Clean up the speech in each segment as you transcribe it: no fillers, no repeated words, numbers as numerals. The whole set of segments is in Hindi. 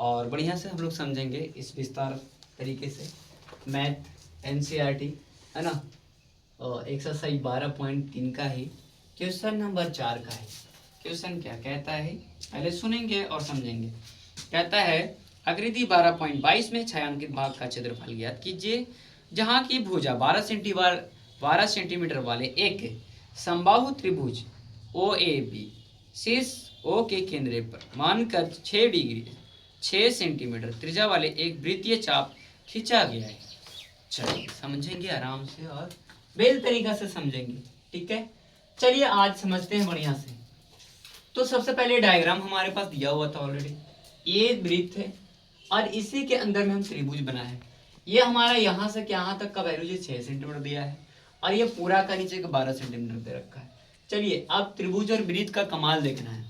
और बढ़िया से हम लोग समझेंगे इस विस्तार तरीके से। मैथ एनसीईआरटी है ना, एक्सरसाइज 12.3 का ही क्वेश्चन नंबर 4 का है। क्वेश्चन क्या कहता है, पहले सुनेंगे और समझेंगे। कहता है आकृति 12.22 में छायांकित भाग का क्षेत्रफल ज्ञात कीजिए, जहाँ की भुजा 12 सेंटीमीटर वाले एक समबाहु त्रिभुज ओ ए बी शीर्ष ओ के केंद्र पर मानकर 6 डिग्री 6 सेंटीमीटर त्रिज्या वाले एक वृत्तीय चाप खींचा गया है। चलिए समझेंगे आराम से और बेल तरीका से समझेंगे, ठीक है। चलिए आज समझते हैं बढ़िया से। तो सबसे पहले डायग्राम हमारे पास दिया हुआ था ऑलरेडी। ये वृत्त है और इसी के अंदर में हम त्रिभुज बना है। ये हमारा यहाँ से यहाँ तक का वैल्यू 6 सेंटीमीटर दिया है और ये पूरा का नीचे का 12 सेंटीमीटर दे रखा है। चलिए अब त्रिभुज और वृत्त का कमाल देखना है।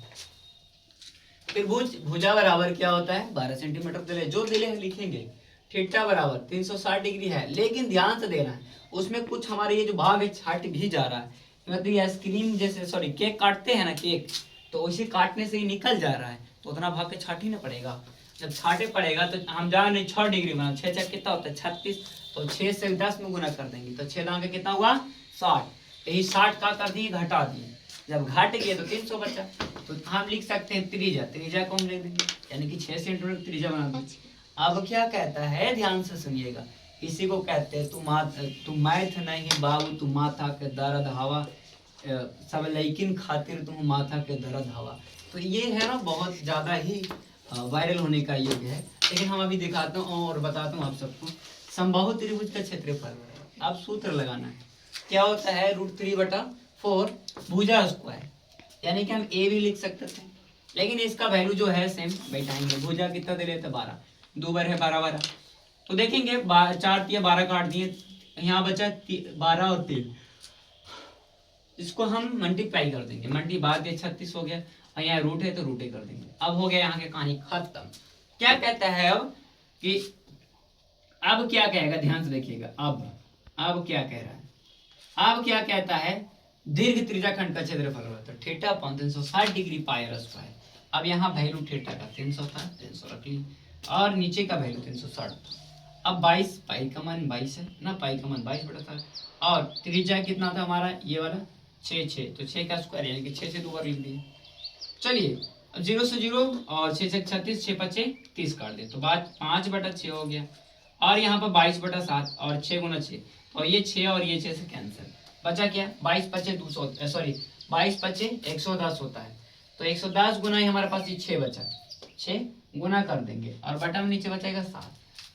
त्रिभुज भुजा बराबर क्या होता है, 12 सेंटीमीटर दिले, जो दिले हैं लिखेंगे। थीटा बराबर 360 डिग्री है, लेकिन ध्यान से देना है उसमें कुछ हमारे ये जो भाग है छट भी जा रहा है। मतलब ये आइसक्रीम जैसे सॉरी केक काटते हैं ना, केक तो उसी काटने से ही निकल जा रहा है, तो उतना भाग के छाट ही ना पड़ेगा। जब छाटे पड़ेगा तो हम जान नहीं 6 डिग्री बना, 6 6 कितना होता है 36, तो 6 से 10 में गुना कर देंगे तो 6 दांगे कितना हुआ 60। यही 60 का कर दिए घटा दिए, जब घट गए तो 300 बचा। तो हम लिख सकते हैं त्रिज्या, त्रिज्या को हम लिख देंगे यानी कि 6 सेंटीमीटर त्रिज्या बना देंगे। अब क्या कहता है, ध्यान से सुनिएगा, इसी को कहते हैं तू मैथ नहीं बाबू तू माथा के दर्द हवा, सब लेकिन खातिर तुम माथा के दर्द हवा। तो ये है ना बहुत ज्यादा ही वायरल होने का योग्य है, लेकिन हम अभी दिखाता हूँ और बताता हूँ आप सबको। समबाहु त्रिभुज का क्षेत्रफल अब सूत्र लगाना है, क्या होता है √3/4 भुजा स्क्वायर, यानी कि हम ए भी लिख सकते थे, लेकिन इसका वैल्यू जो है सेम बैठाएंगे। भुजा कितना दे लेते 12, 2 बार है 12 12, तो देखेंगे 4 या 12 काट दिए, यहाँ बचा 12 और 3, इसको हम मल्टीप्लाई कर देंगे। मल्टी 12 36 हो गया और यहाँ रूट है तो रूटे कर देंगे। अब हो गया यहाँ की कहानी खत्म। क्या कहता है अब कि अब क्या कहेगा, ध्यान से देखिएगा। अब क्या कह रहा है, अब क्या कहता है, दीर्घ त्रिज्या खंड का क्षेत्रफल होता है theta upon 360 degree pi r square. अब यहाँ वैल्यू थीटा का 300 था, 300 रख ली और नीचे का वैल्यू 360। अब 22 पाई का मान 22 है ना, पाई का मान 22 बटा था और त्रिज्या कितना था हमारा ये वाला 6 तो 6 का स्क्वायर यानी कि 6 से 2 बार लिख दिए। चलिए 0 से 0 और 6 से 36, 6 5 30 काट दे तो बात 5/6 हो गया और यहाँ पर 22/7 और 6 गुना 6, और ये 6 और ये 6 से कैंसिल, बचा क्या 22 5 200 सॉरी 22 5 110 होता है, तो 110 गुना ही हमारे पास ये 6 बचा, 6 गुना कर देंगे और बटा में नीचे बचेगा 7,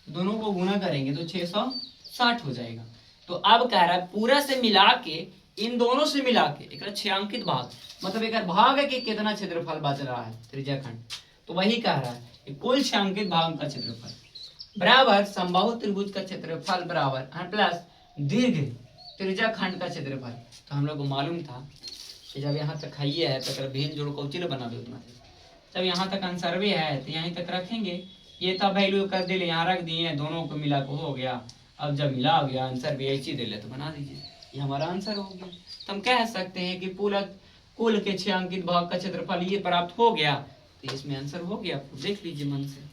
दोनों को गुना करेंगे तो 660 हो जाएगा। तो अब कह रहा है पूरा से मिला के, इन दोनों से मिला के एक छायांकित भाग, मतलब एक भाग है कि कितना क्षेत्रफल बच रहा है त्रिज्या खंड, तो वही कह रहा है कि कुल छायांकित भाग का क्षेत्रफल बराबर समबाहु त्रिभुज का क्षेत्रफल बराबर प्लस दीर्घ त्रिज्या खंड का क्षेत्रफल। तो हम लोग को मालूम था कि जब यहाँ तक खाइए है तो भेल जोड़ को चिल बना दो उतना, जब यहाँ तक आंसर भी है तो यहीं तक रखेंगे। ये था वैल्यू कर दिले यहाँ रख दिए, दोनों को मिला को हो गया। अब जब मिला हो गया आंसर भी ऐसी दे ले तो बना दीजिए, ये हमारा आंसर हो गया। तो हम कह सकते हैं कि पूरा कुल के छायांकित भाग का क्षेत्रफल ये प्राप्त हो गया, तो इसमें आंसर हो गया, देख लीजिए मन से।